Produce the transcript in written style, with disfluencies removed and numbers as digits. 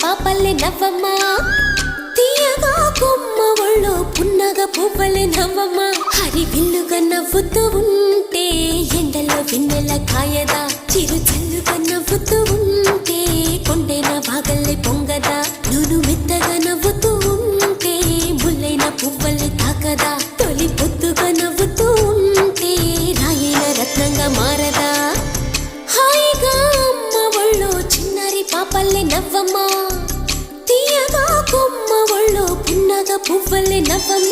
పాపల్లె నవ్వమ్మ తీయగా కొమ్మ ఒళ్ళో పున్నగ పువ్వలే నవ్వమ్మ హరి విల్లుగా నవ్వుతూ ఉంటే ఎండలో వెన్నెల కాయదా చిరు చల్లుగా నవ్వుతూ ఉంటే కొండైన వాగల్లే పొంగదా నూను మెత్తగా నవ్వుతూ ఉంటే ముల్లైన పువ్వలే తాకదా తొలి పొద్దుగా నవ్వుతూ ఉంటే రాయైన రత్నంగా మారదా హాయిగా అమ్మ ఒళ్ళో చిన్నారి పాపల్లె నవ్వమ్మ తీయగా కొమ్మ ఒళ్ళో పున్నగ పువ్వలే నవ్వమ్మ